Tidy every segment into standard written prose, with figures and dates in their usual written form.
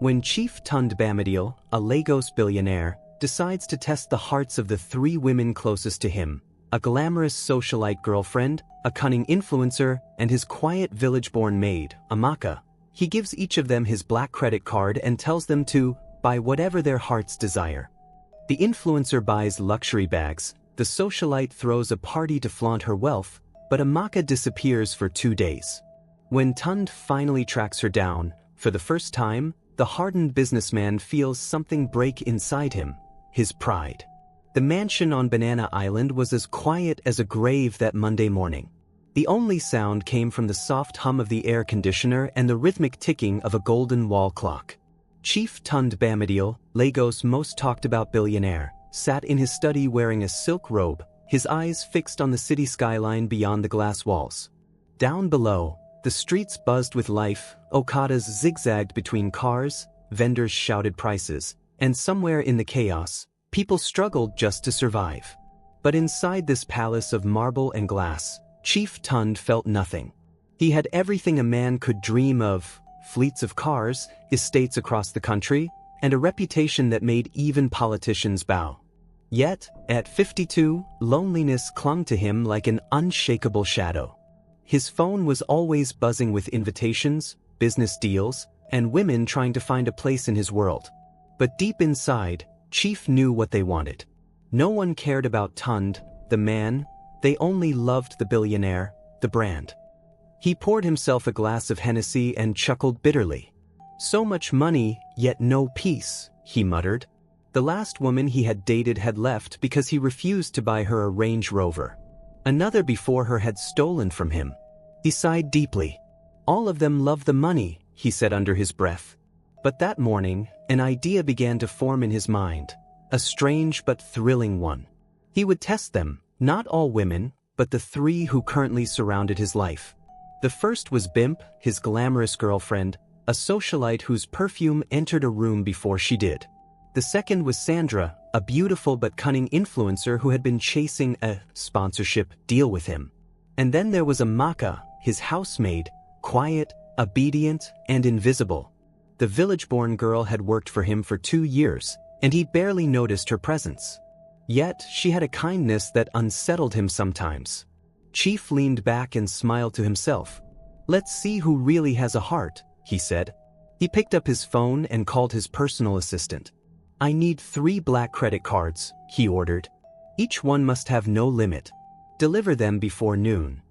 When Chief Tunde Bamidele, a Lagos billionaire, decides to test the hearts of the three women closest to him, a glamorous socialite girlfriend, a cunning influencer, and his quiet village-born maid, Amaka, he gives each of them his black credit card and tells them to buy whatever their hearts desire. The influencer buys luxury bags, the socialite throws a party to flaunt her wealth, but Amaka disappears for 2 days. When Tunde finally tracks her down, for the first time, the hardened businessman feels something break inside him, his pride. The mansion on Banana Island was as quiet as a grave that Monday morning. The only sound came from the soft hum of the air conditioner and the rhythmic ticking of a golden wall clock. Chief Tunde Bamidele, Lagos' most talked about billionaire, sat in his study wearing a silk robe, his eyes fixed on the city skyline beyond the glass walls. Down below, the streets buzzed with life, okadas zigzagged between cars, vendors shouted prices, and somewhere in the chaos, people struggled just to survive. But inside this palace of marble and glass, Chief Tunde felt nothing. He had everything a man could dream of: fleets of cars, estates across the country, and a reputation that made even politicians bow. Yet, at 52, loneliness clung to him like an unshakable shadow. His phone was always buzzing with invitations, business deals, and women trying to find a place in his world. But deep inside, Chief knew what they wanted. No one cared about Tunde, the man. They only loved the billionaire, the brand. He poured himself a glass of Hennessy and chuckled bitterly. So much money, yet no peace, he muttered. The last woman he had dated had left because he refused to buy her a Range Rover. Another before her had stolen from him. He sighed deeply. All of them love the money, he said under his breath. But that morning, an idea began to form in his mind, a strange but thrilling one. He would test them, not all women, but the three who currently surrounded his life. The first was Bimp, his glamorous girlfriend, a socialite whose perfume entered a room before she did. The second was Sandra, a beautiful but cunning influencer who had been chasing a sponsorship deal with him. And then there was Amaka, his housemaid, quiet, obedient, and invisible. The village-born girl had worked for him for 2 years, and he barely noticed her presence. Yet she had a kindness that unsettled him sometimes. Chief leaned back and smiled to himself. "Let's see who really has a heart," he said. He picked up his phone and called his personal assistant. "I need 3 black credit cards," he ordered. "Each one must have no limit. Deliver them before noon."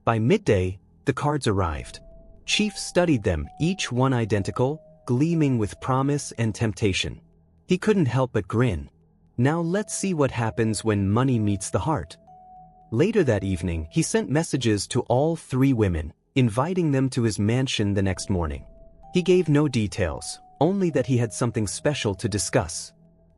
By midday, the cards arrived. Chief studied them, each one identical, gleaming with promise and temptation. He couldn't help but grin. Now let's see what happens when money meets the heart. Later that evening, he sent messages to all 3 women, inviting them to his mansion the next morning. He gave no details, only that he had something special to discuss.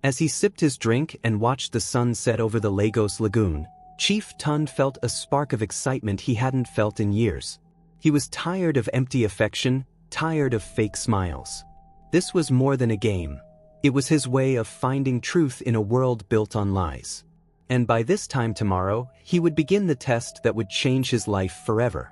As he sipped his drink and watched the sun set over the Lagos lagoon, Chief Tunde felt a spark of excitement he hadn't felt in years. He was tired of empty affection, tired of fake smiles. This was more than a game. It was his way of finding truth in a world built on lies. And by this time tomorrow, he would begin the test that would change his life forever.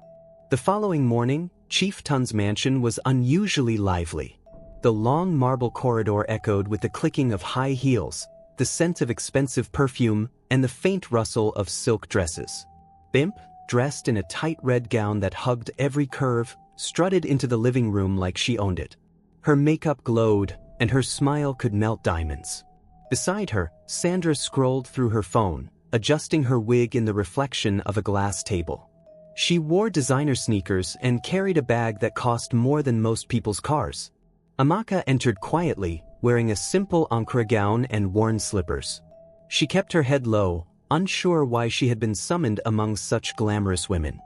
The following morning, Chief Tunde's mansion was unusually lively. The long marble corridor echoed with the clicking of high heels, the scent of expensive perfume, and the faint rustle of silk dresses. Bimp, dressed in a tight red gown that hugged every curve, strutted into the living room like she owned it. Her makeup glowed, and her smile could melt diamonds. Beside her, Sandra scrolled through her phone, adjusting her wig in the reflection of a glass table. She wore designer sneakers and carried a bag that cost more than most people's cars. Amaka entered quietly, wearing a simple Ankara gown and worn slippers. She kept her head low, unsure why she had been summoned among such glamorous women.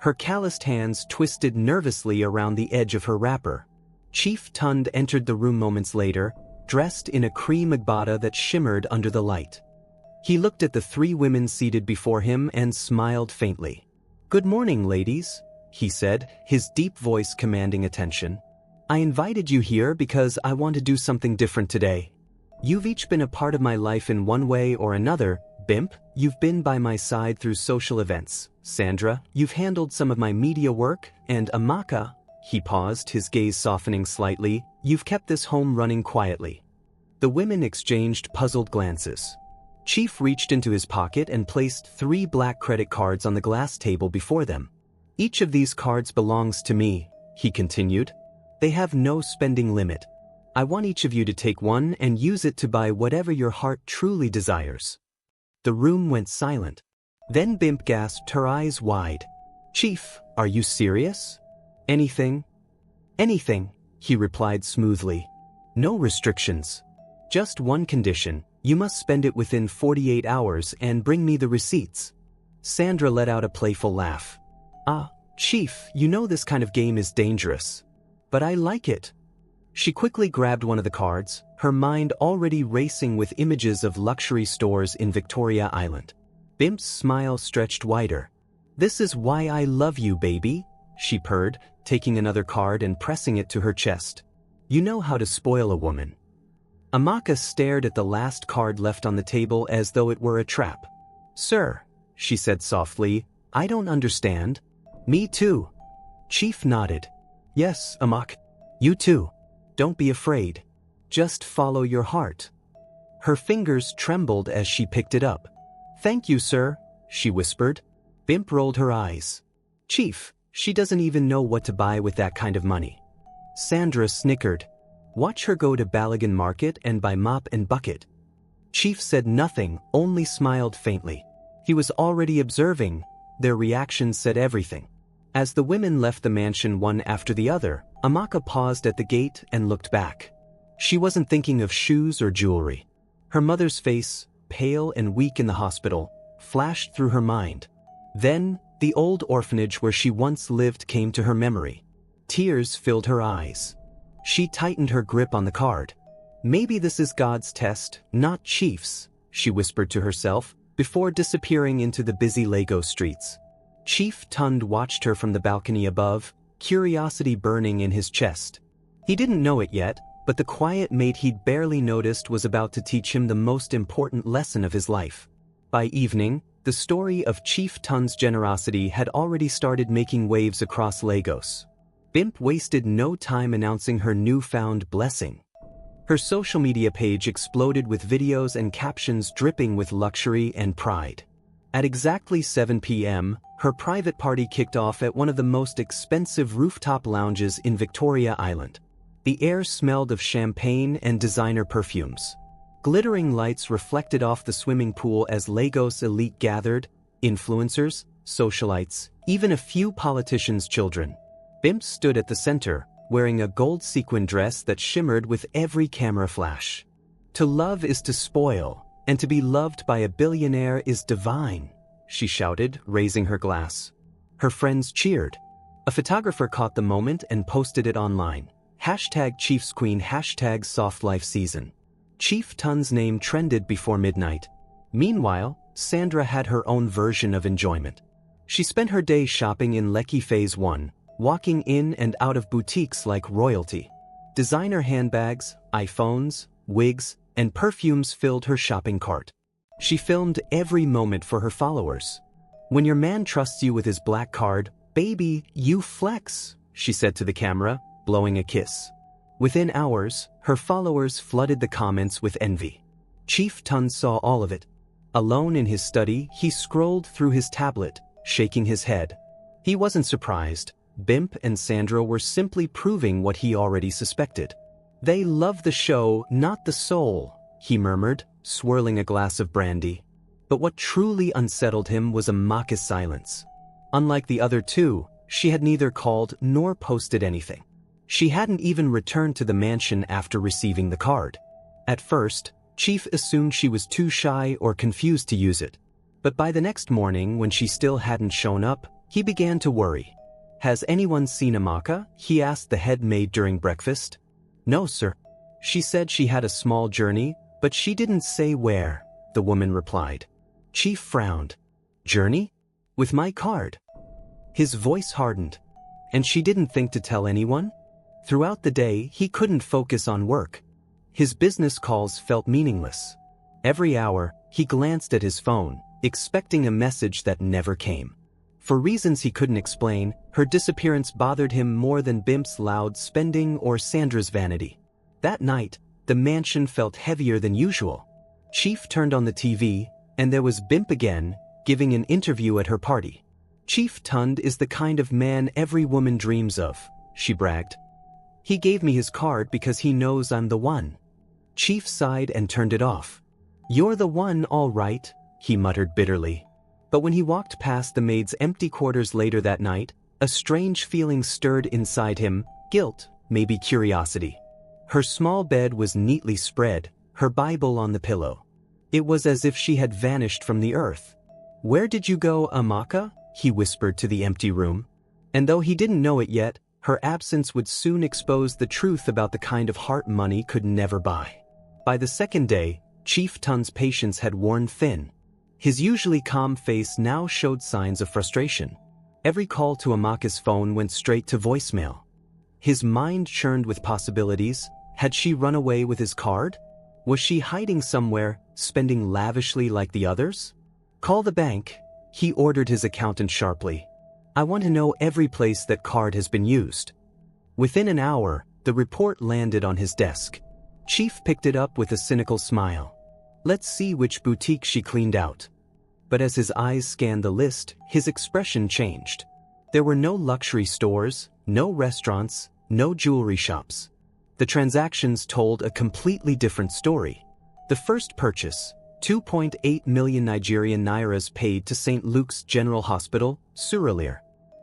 Her calloused hands twisted nervously around the edge of her wrapper. Chief Tunde entered the room moments later, dressed in a cream agbada that shimmered under the light. He looked at the 3 women seated before him and smiled faintly. "Good morning, ladies," he said, his deep voice commanding attention. "I invited you here because I want to do something different today. You've each been a part of my life in one way or another. Bimp, you've been by my side through social events. Sandra, you've handled some of my media work, and Amaka, He paused, his gaze softening slightly. You've kept this home running quietly. The women exchanged puzzled glances. Chief reached into his pocket and placed 3 black credit cards on the glass table before them. Each of these cards belongs to me, he continued. They have no spending limit. I want each of you to take one and use it to buy whatever your heart truly desires. The room went silent. Then Bimp gasped, her eyes wide. Chief, are you serious? Anything? Anything, he replied smoothly. No restrictions. Just one condition, you must spend it within 48 hours and bring me the receipts. Sandra let out a playful laugh. Ah, Chief, you know this kind of game is dangerous. But I like it. She quickly grabbed one of the cards, her mind already racing with images of luxury stores in Victoria Island. Bimp's smile stretched wider. This is why I love you, baby, she purred, taking another card and pressing it to her chest. You know how to spoil a woman. Amaka stared at the last card left on the table as though it were a trap. Sir, she said softly, I don't understand. Me too. Chief nodded. Yes, Amaka. You too. Don't be afraid. Just follow your heart. Her fingers trembled as she picked it up. Thank you, sir, she whispered. Bimp rolled her eyes. Chief, she doesn't even know what to buy with that kind of money. Sandra snickered. Watch her go to Ballaghan Market and buy mop and bucket. Chief said nothing, only smiled faintly. He was already observing. Their reactions said everything. As the women left the mansion one after the other, Amaka paused at the gate and looked back. She wasn't thinking of shoes or jewelry. Her mother's face, pale and weak in the hospital, flashed through her mind. Then, the old orphanage where she once lived came to her memory. Tears filled her eyes. She tightened her grip on the card. Maybe this is God's test, not Chief's, she whispered to herself, before disappearing into the busy Lego streets. Chief Tunde watched her from the balcony above, curiosity burning in his chest. He didn't know it yet, but the quiet maid he'd barely noticed was about to teach him the most important lesson of his life. By evening, the story of Chief Tunde's generosity had already started making waves across Lagos. Bimp wasted no time announcing her newfound blessing. Her social media page exploded with videos and captions dripping with luxury and pride. At exactly 7 p.m., her private party kicked off at one of the most expensive rooftop lounges in Victoria Island. The air smelled of champagne and designer perfumes. Glittering lights reflected off the swimming pool as Lagos elite gathered, influencers, socialites, even a few politicians' children. Bimp stood at the center, wearing a gold sequin dress that shimmered with every camera flash. To love is to spoil, and to be loved by a billionaire is divine, she shouted, raising her glass. Her friends cheered. A photographer caught the moment and posted it online. #ChiefsQueen, #SoftLifeSeason. Chief Tunde's name trended before midnight. Meanwhile, Sandra had her own version of enjoyment. She spent her day shopping in Lekki Phase 1, walking in and out of boutiques like royalty. Designer handbags, iPhones, wigs, and perfumes filled her shopping cart. She filmed every moment for her followers. When your man trusts you with his black card, baby, you flex, she said to the camera, blowing a kiss. Within hours, her followers flooded the comments with envy. Chief Tunde saw all of it. Alone in his study, he scrolled through his tablet, shaking his head. He wasn't surprised. Bimp and Sandra were simply proving what he already suspected. They love the show, not the soul, he murmured, swirling a glass of brandy. But what truly unsettled him was Amaka's silence. Unlike the other two, she had neither called nor posted anything. She hadn't even returned to the mansion after receiving the card. At first, Chief assumed she was too shy or confused to use it. But by the next morning, when she still hadn't shown up, he began to worry. Has anyone seen Amaka? He asked the head maid during breakfast. No, sir. She said she had a small journey, but she didn't say where, the woman replied. Chief frowned. Journey? With my card? His voice hardened. And she didn't think to tell anyone? Throughout the day, he couldn't focus on work. His business calls felt meaningless. Every hour, he glanced at his phone, expecting a message that never came. For reasons he couldn't explain, her disappearance bothered him more than Bimp's loud spending or Sandra's vanity. That night, the mansion felt heavier than usual. Chief turned on the TV, and there was Bimp again, giving an interview at her party. "Chief Tunde is the kind of man every woman dreams of," she bragged. "He gave me his card because he knows I'm the one." Chief sighed and turned it off. "You're the one, all right," he muttered bitterly. But when he walked past the maid's empty quarters later that night, a strange feeling stirred inside him, guilt, maybe curiosity. Her small bed was neatly spread, her Bible on the pillow. It was as if she had vanished from the earth. "Where did you go, Amaka?" he whispered to the empty room. And though he didn't know it yet, her absence would soon expose the truth about the kind of heart money could never buy. By the second day, Chief Tunde's patience had worn thin. His usually calm face now showed signs of frustration. Every call to Amaka's phone went straight to voicemail. His mind churned with possibilities. Had she run away with his card? Was she hiding somewhere, spending lavishly like the others? "Call the bank," he ordered his accountant sharply. "I want to know every place that card has been used." Within an hour, the report landed on his desk. Chief picked it up with a cynical smile. "Let's see which boutique she cleaned out." But as his eyes scanned the list, his expression changed. There were no luxury stores, no restaurants, no jewelry shops. The transactions told a completely different story. The first purchase, 2.8 million Nigerian nairas paid to St. Luke's General Hospital, Surulere.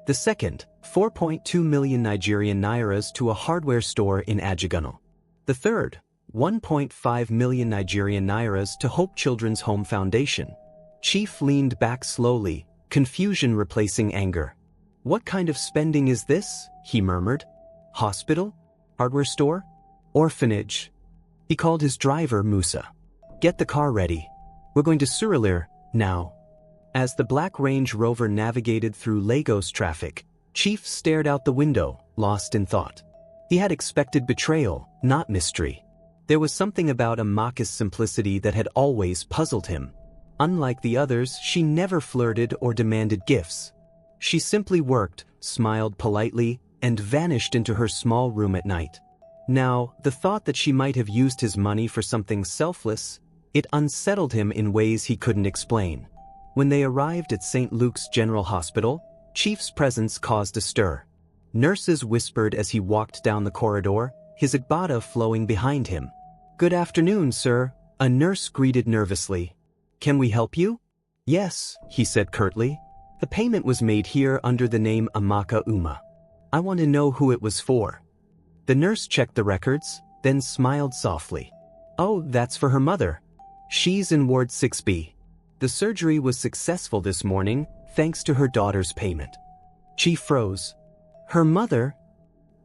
The second, 4.2 million Nigerian nairas to a hardware store in Ajigunle. The third, 1.5 million Nigerian nairas to Hope Children's Home Foundation. Chief leaned back slowly, confusion replacing anger. "What kind of spending is this?" he murmured. "Hospital? Hardware store? Orphanage?" He called his driver Musa. "Get the car ready. We're going to Surulere, now." As the black Range Rover navigated through Lagos traffic, Chief stared out the window, lost in thought. He had expected betrayal, not mystery. There was something about Amaka's simplicity that had always puzzled him. Unlike the others, she never flirted or demanded gifts. She simply worked, smiled politely, and vanished into her small room at night. Now, the thought that she might have used his money for something selfless, it unsettled him in ways he couldn't explain. When they arrived at St. Luke's General Hospital, Chief's presence caused a stir. Nurses whispered as he walked down the corridor, his agbada flowing behind him. "Good afternoon, sir," a nurse greeted nervously. "Can we help you?" "Yes," he said curtly. "The payment was made here under the name Amaka Uma. I want to know who it was for." The nurse checked the records, then smiled softly. "Oh, that's for her mother. She's in Ward 6B. The surgery was successful this morning, thanks to her daughter's payment." Chief froze. "Her mother?"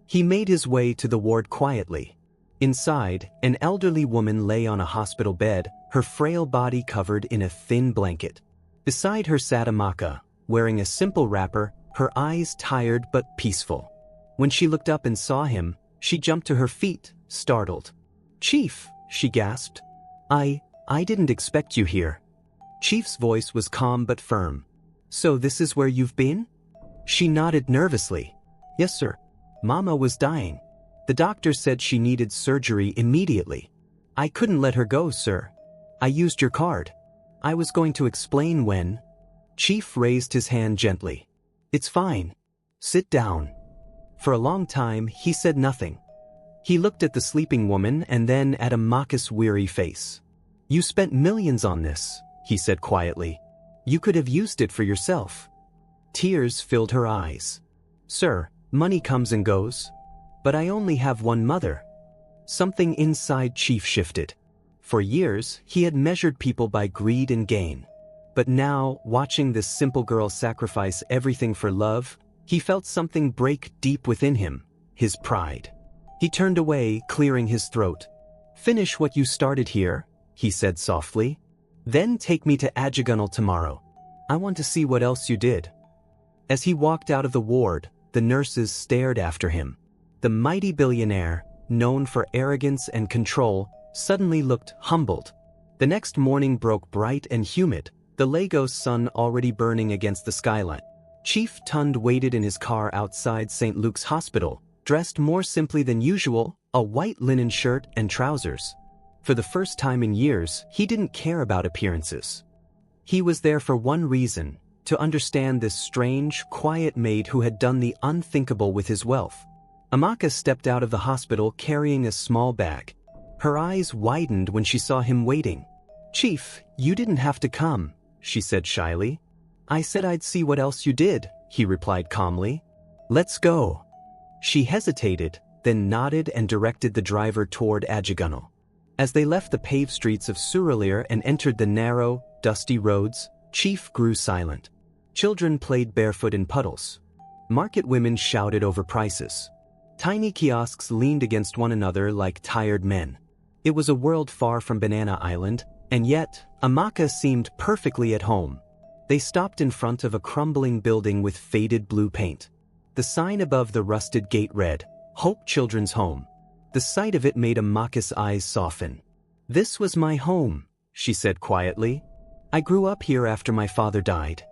He made his way to the ward quietly. Inside, an elderly woman lay on a hospital bed, her frail body covered in a thin blanket. Beside her sat Amaka, wearing a simple wrapper, her eyes tired but peaceful. When she looked up and saw him, she jumped to her feet, startled. "Chief," she gasped. I didn't expect you here." Chief's voice was calm but firm. "So this is where you've been?" She nodded nervously. "Yes, sir. Mama was dying. The doctor said she needed surgery immediately. I couldn't let her go, sir. I used your card. I was going to explain when." Chief raised his hand gently. "It's fine. Sit down." For a long time, he said nothing. He looked at the sleeping woman and then at Amaka's weary face. "You spent millions on this," he said quietly. "You could have used it for yourself." Tears filled her eyes. "Sir, money comes and goes. But I only have one mother." Something inside Chief shifted. For years, he had measured people by greed and gain. But now, watching this simple girl sacrifice everything for love, he felt something break deep within him, his pride. He turned away, clearing his throat. "Finish what you started here," he said softly. "Then take me to Ajigunle tomorrow. I want to see what else you did." As he walked out of the ward, the nurses stared after him. The mighty billionaire, known for arrogance and control, suddenly looked humbled. The next morning broke bright and humid, the Lagos sun already burning against the skyline. Chief Tunde waited in his car outside St. Luke's Hospital, dressed more simply than usual, a white linen shirt and trousers. For the first time in years, he didn't care about appearances. He was there for one reason: to understand this strange, quiet maid who had done the unthinkable with his wealth. Amaka stepped out of the hospital carrying a small bag. Her eyes widened when she saw him waiting. "Chief, you didn't have to come," she said shyly. "I said I'd see what else you did," he replied calmly. "Let's go." She hesitated, then nodded and directed the driver toward Ajigunle. As they left the paved streets of Surulere and entered the narrow, dusty roads, Chief grew silent. Children played barefoot in puddles. Market women shouted over prices. Tiny kiosks leaned against one another like tired men. It was a world far from Banana Island, and yet, Amaka seemed perfectly at home. They stopped in front of a crumbling building with faded blue paint. The sign above the rusted gate read, "Hope Children's Home." The sight of it made Amaka's eyes soften. "This was my home," she said quietly. "I grew up here after my father died.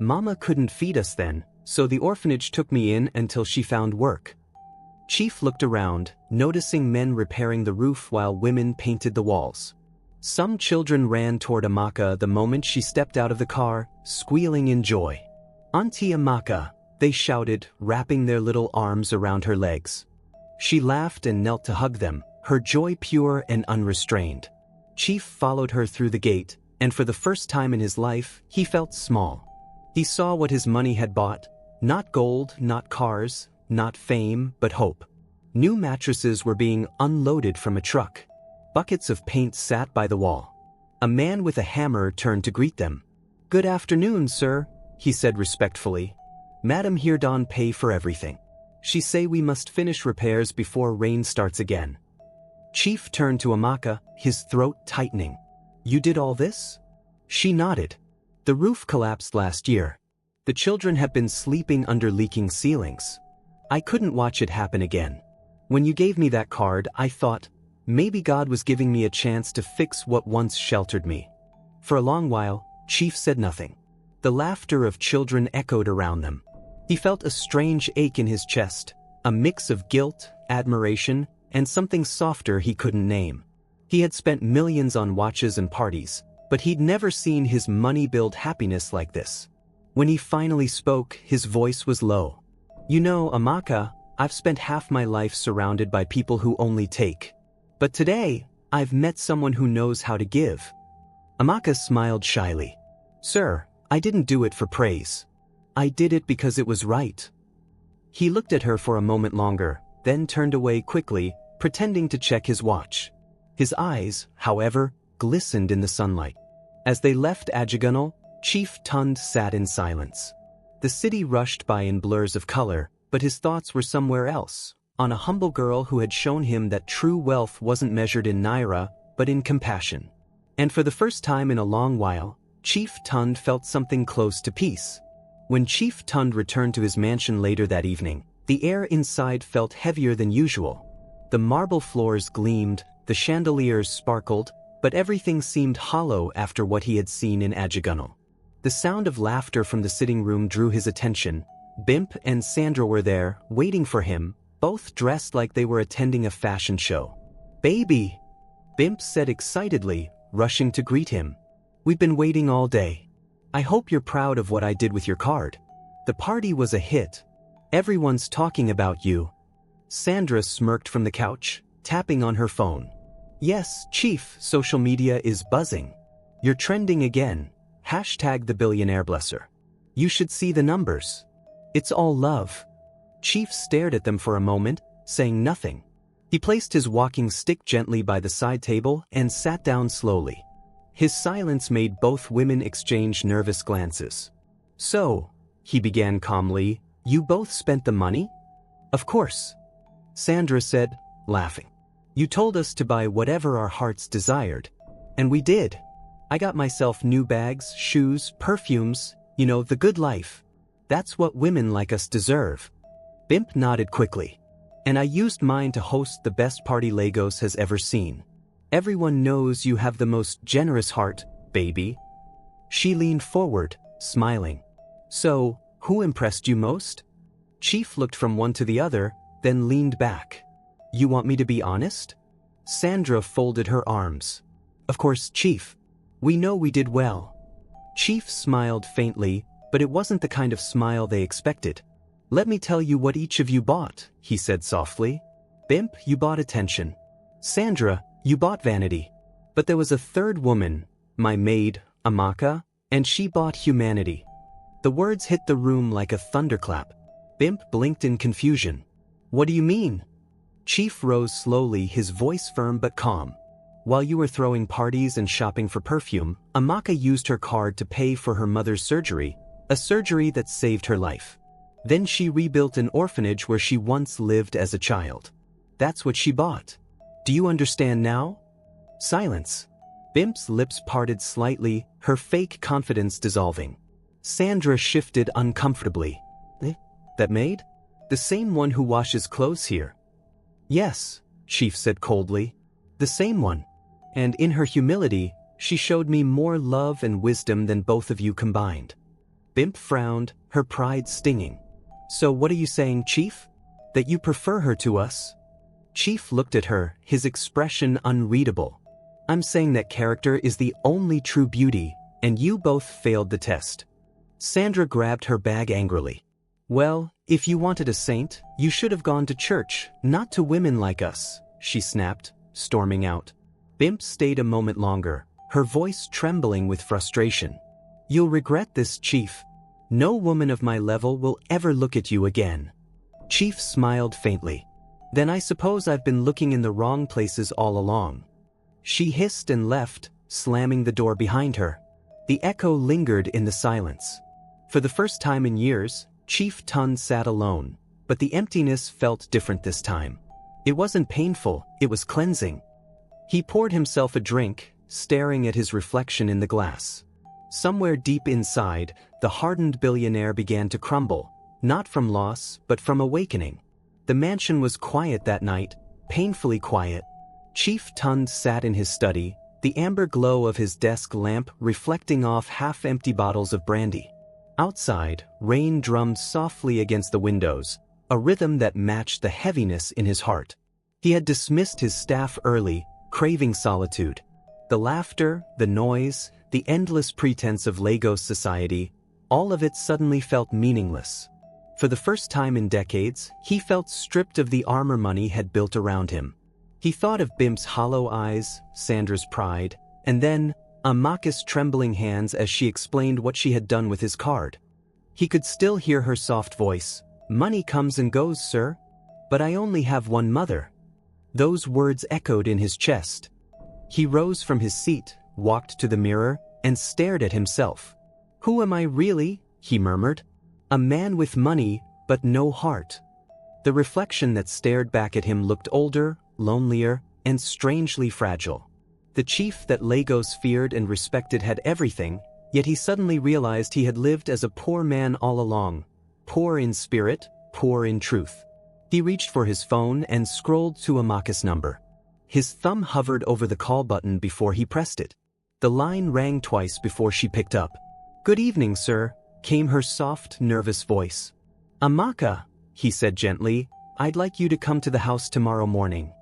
Mama couldn't feed us then, so the orphanage took me in until she found work." Chief looked around, noticing men repairing the roof while women painted the walls. Some children ran toward Amaka the moment she stepped out of the car, squealing in joy. "Auntie Amaka," they shouted, wrapping their little arms around her legs. She laughed and knelt to hug them, her joy pure and unrestrained. Chief followed her through the gate, and for the first time in his life, he felt small. He saw what his money had bought: not gold, not cars, not fame, but hope. New mattresses were being unloaded from a truck. Buckets of paint sat by the wall. A man with a hammer turned to greet them. "Good afternoon, sir," he said respectfully. "Madam here don't pay for everything. She say we must finish repairs before rain starts again." Chief turned to Amaka, his throat tightening. "You did all this?" She nodded. "The roof collapsed last year. The children have been sleeping under leaking ceilings. I couldn't watch it happen again. When you gave me that card, I thought, maybe God was giving me a chance to fix what once sheltered me." For a long while, Chief said nothing. The laughter of children echoed around them. He felt a strange ache in his chest, a mix of guilt, admiration, and something softer he couldn't name. He had spent millions on watches and parties, but he'd never seen his money build happiness like this. When he finally spoke, his voice was low. "You know, Amaka, I've spent half my life surrounded by people who only take. But today, I've met someone who knows how to give." Amaka smiled shyly. "Sir, I didn't do it for praise. I did it because it was right." He looked at her for a moment longer, then turned away quickly, pretending to check his watch. His eyes, however, glistened in the sunlight. As they left Ajigunle, Chief Tunde sat in silence. The city rushed by in blurs of color, but his thoughts were somewhere else, on a humble girl who had shown him that true wealth wasn't measured in naira, but in compassion. And for the first time in a long while, Chief Tunde felt something close to peace. When Chief Tunde returned to his mansion later that evening, the air inside felt heavier than usual. The marble floors gleamed, the chandeliers sparkled, but everything seemed hollow after what he had seen in Ajigunle. The sound of laughter from the sitting room drew his attention. Bimp and Sandra were there, waiting for him, both dressed like they were attending a fashion show. "Baby!" Bimp said excitedly, rushing to greet him. "We've been waiting all day. I hope you're proud of what I did with your card. The party was a hit. Everyone's talking about you." Sandra smirked from the couch, tapping on her phone. "Yes, Chief, social media is buzzing. You're trending again. Hashtag the Billionaire blesser. You should see the numbers. It's all love." Chief stared at them for a moment, saying nothing. He placed his walking stick gently by the side table and sat down slowly. His silence made both women exchange nervous glances. "So," he began calmly, "you both spent the money?" "Of course," Sandra said, laughing. "You told us to buy whatever our hearts desired. And we did. I got myself new bags, shoes, perfumes, you know, the good life. That's what women like us deserve." Bimp nodded quickly. "And I used mine to host the best party Lagos has ever seen. Everyone knows you have the most generous heart, baby." She leaned forward, smiling. "So, Who impressed you most? Chief looked from one to the other, then leaned back. You want me to be honest? Sandra folded her arms. Of course, Chief. We know we did well. Chief smiled faintly, but it wasn't the kind of smile they expected. Let me tell you what each of you bought, he said softly. Bimp, you bought attention. Sandra, you bought vanity. But there was a third woman, my maid, Amaka, and she bought humanity. The words hit the room like a thunderclap. Bimp blinked in confusion. What do you mean? Chief rose slowly, his voice firm but calm. While you were throwing parties and shopping for perfume, Amaka used her card to pay for her mother's surgery, a surgery that saved her life. Then she rebuilt an orphanage where she once lived as a child. That's what she bought. Do you understand now? Silence. Bimp's lips parted slightly, her fake confidence dissolving. Sandra shifted uncomfortably. That maid? The same one who washes clothes here? Yes, Chief said coldly. The same one. And in her humility, she showed me more love and wisdom than both of you combined. Bimp frowned, her pride stinging. So what are you saying, Chief? That you prefer her to us? Chief looked at her, his expression unreadable. I'm saying that character is the only true beauty, and you both failed the test. Sandra grabbed her bag angrily. Well, if you wanted a saint, you should have gone to church, not to women like us, she snapped, storming out. Bimp stayed a moment longer, her voice trembling with frustration. You'll regret this, Chief. No woman of my level will ever look at you again. Chief smiled faintly. Then I suppose I've been looking in the wrong places all along. She hissed and left, slamming the door behind her. The echo lingered in the silence. For the first time in years, Chief Tunde sat alone, but the emptiness felt different this time. It wasn't painful, it was cleansing. He poured himself a drink, staring at his reflection in the glass. Somewhere deep inside, the hardened billionaire began to crumble, not from loss, but from awakening. The mansion was quiet that night, painfully quiet. Chief Tunde sat in his study, the amber glow of his desk lamp reflecting off half-empty bottles of brandy. Outside, rain drummed softly against the windows, a rhythm that matched the heaviness in his heart. He had dismissed his staff early, craving solitude. The laughter, the noise, the endless pretense of Lagos society, all of it suddenly felt meaningless. For the first time in decades, he felt stripped of the armor money had built around him. He thought of Bimp's hollow eyes, Sandra's pride, and then Amaka's trembling hands as she explained what she had done with his card. He could still hear her soft voice. Money comes and goes, sir. But I only have one mother. Those words echoed in his chest. He rose from his seat, walked to the mirror, and stared at himself. Who am I really? He murmured. A man with money, but no heart. The reflection that stared back at him looked older, lonelier, and strangely fragile. The chief that Lagos feared and respected had everything, yet he suddenly realized he had lived as a poor man all along. Poor in spirit, poor in truth. He reached for his phone and scrolled to Amaka's number. His thumb hovered over the call button before he pressed it. The line rang twice before she picked up. Good evening, sir, came her soft, nervous voice. Amaka, he said gently, I'd like you to come to the house tomorrow morning.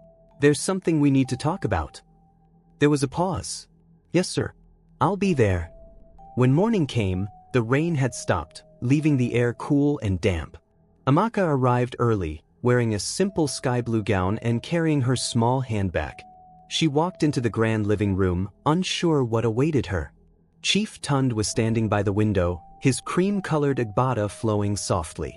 There's something we need to talk about. There was a pause. Yes, sir. I'll be there. When morning came, the rain had stopped, leaving the air cool and damp. Amaka arrived early, wearing a simple sky blue gown and carrying her small handbag. She walked into the grand living room, unsure what awaited her. Chief Tunde was standing by the window, his cream-colored agbada flowing softly.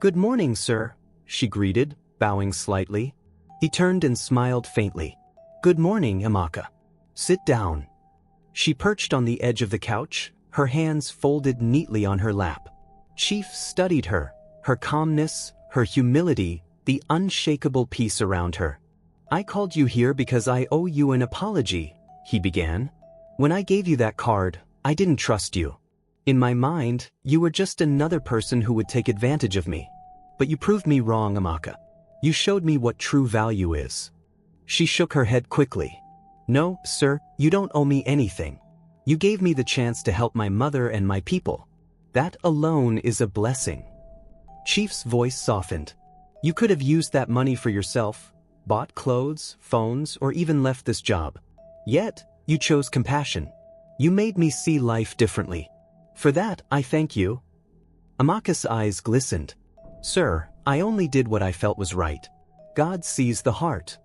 Good morning, sir, she greeted, bowing slightly. He turned and smiled faintly. Good morning, Amaka. Sit down. She perched on the edge of the couch, her hands folded neatly on her lap. Chief studied her calmness, her humility, the unshakable peace around her. I called you here because I owe you an apology, he began. When I gave you that card, I didn't trust you. In my mind, you were just another person who would take advantage of me. But you proved me wrong, Amaka. You showed me what true value is. She shook her head quickly. No, sir, you don't owe me anything. You gave me the chance to help my mother and my people. That alone is a blessing. Chief's voice softened. You could have used that money for yourself, bought clothes, phones, or even left this job. Yet, you chose compassion. You made me see life differently. For that, I thank you. Amaka's eyes glistened. Sir, I only did what I felt was right. God sees the heart.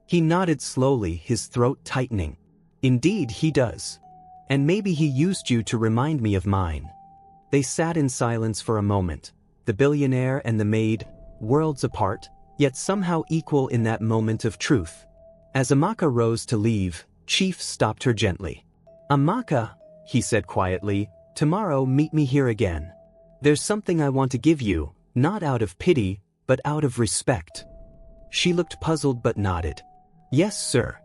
He nodded slowly, his throat tightening. Indeed, he does. And maybe he used you to remind me of mine. They sat in silence for a moment, the billionaire and the maid, worlds apart, yet somehow equal in that moment of truth. As Amaka rose to leave, Chief stopped her gently. Amaka, he said quietly, tomorrow meet me here again. There's something I want to give you, not out of pity, but out of respect. She looked puzzled but nodded. Yes, sir.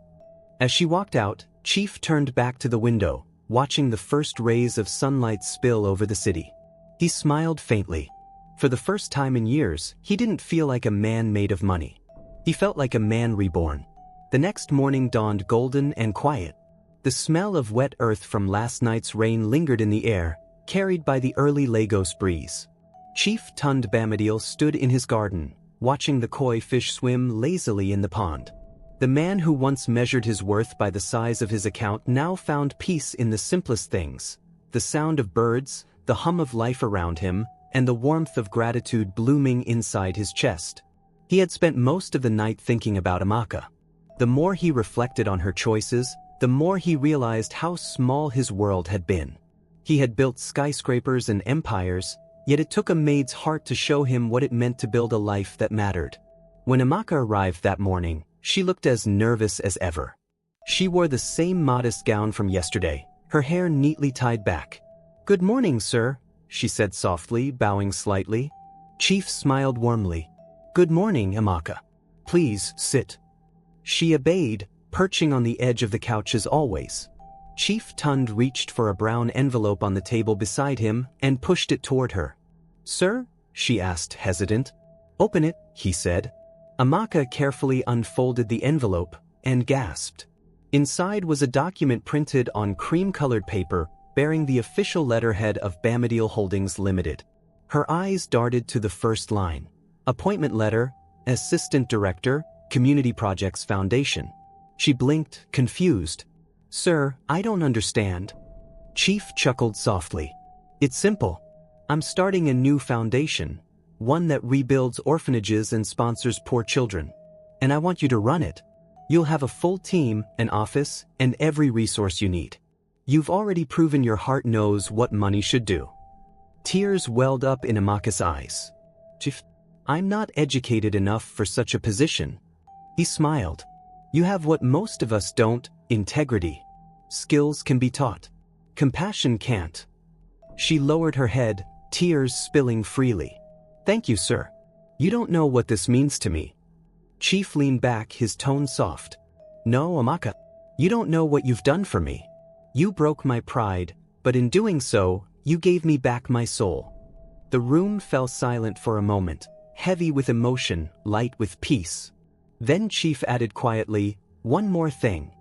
As she walked out, Chief turned back to the window, watching the first rays of sunlight spill over the city. He smiled faintly. For the first time in years, he didn't feel like a man made of money. He felt like a man reborn. The next morning dawned golden and quiet. The smell of wet earth from last night's rain lingered in the air, carried by the early Lagos breeze. Chief Tunde Bamidele stood in his garden, watching the koi fish swim lazily in the pond. The man who once measured his worth by the size of his account now found peace in the simplest things: the sound of birds, the hum of life around him, and the warmth of gratitude blooming inside his chest. He had spent most of the night thinking about Amaka. The more he reflected on her choices, the more he realized how small his world had been. He had built skyscrapers and empires, yet it took a maid's heart to show him what it meant to build a life that mattered. When Amaka arrived that morning, she looked as nervous as ever. She wore the same modest gown from yesterday, her hair neatly tied back. Good morning, sir, she said softly, bowing slightly. Chief smiled warmly. Good morning, Amaka. Please, sit. She obeyed, perching on the edge of the couch as always. Chief Tunde reached for a brown envelope on the table beside him and pushed it toward her. Sir? She asked, hesitant. Open it, he said. Amaka carefully unfolded the envelope and gasped. Inside was a document printed on cream-colored paper bearing the official letterhead of Bamidele Holdings Limited. Her eyes darted to the first line. Appointment letter, Assistant Director, Community Projects Foundation. She blinked, confused. Sir, I don't understand. Chief chuckled softly. It's simple. I'm starting a new foundation, one that rebuilds orphanages and sponsors poor children. And I want you to run it. You'll have a full team, an office, and every resource you need. You've already proven your heart knows what money should do. Tears welled up in Amaka's eyes. Chief, I'm not educated enough for such a position. He smiled. You have what most of us don't, integrity. Skills can be taught. Compassion can't. She lowered her head, tears spilling freely. Thank you, sir. You don't know what this means to me. Chief leaned back, his tone soft. No, Amaka. You don't know what you've done for me. You broke my pride, but in doing so, you gave me back my soul. The room fell silent for a moment, heavy with emotion, light with peace. Then Chief added quietly, one more thing.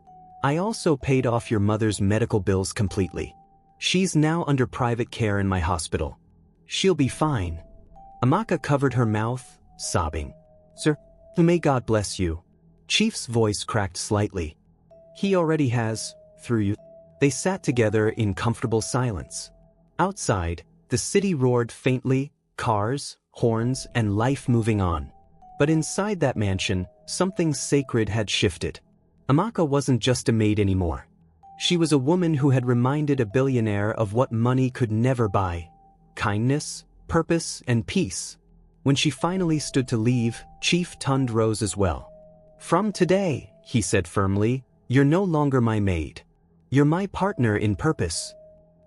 I also paid off your mother's medical bills completely. She's now under private care in my hospital. She'll be fine. Amaka covered her mouth, sobbing. Sir, may God bless you. Chief's voice cracked slightly. He already has, through you. They sat together in comfortable silence. Outside, the city roared faintly, cars, horns, and life moving on. But inside that mansion, something sacred had shifted. Amaka wasn't just a maid anymore. She was a woman who had reminded a billionaire of what money could never buy: kindness, purpose, and peace. When she finally stood to leave, Chief Tunde rose as well. From today, he said firmly, you're no longer my maid. You're my partner in purpose.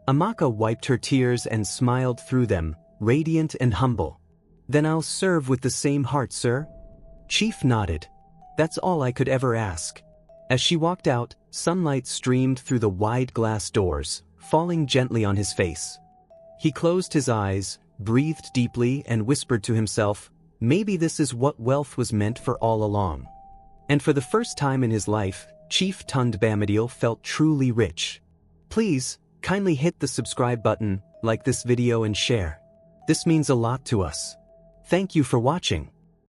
Amaka wiped her tears and smiled through them, radiant and humble. Then I'll serve with the same heart, sir. Chief nodded. That's all I could ever ask. As she walked out, sunlight streamed through the wide glass doors, falling gently on his face. He closed his eyes, breathed deeply, and whispered to himself, maybe this is what wealth was meant for all along. And for the first time in his life, Chief Tunde Bamidele felt truly rich. Please, Kindly hit the subscribe button, like this video and share. This means a lot to us. Thank you for watching.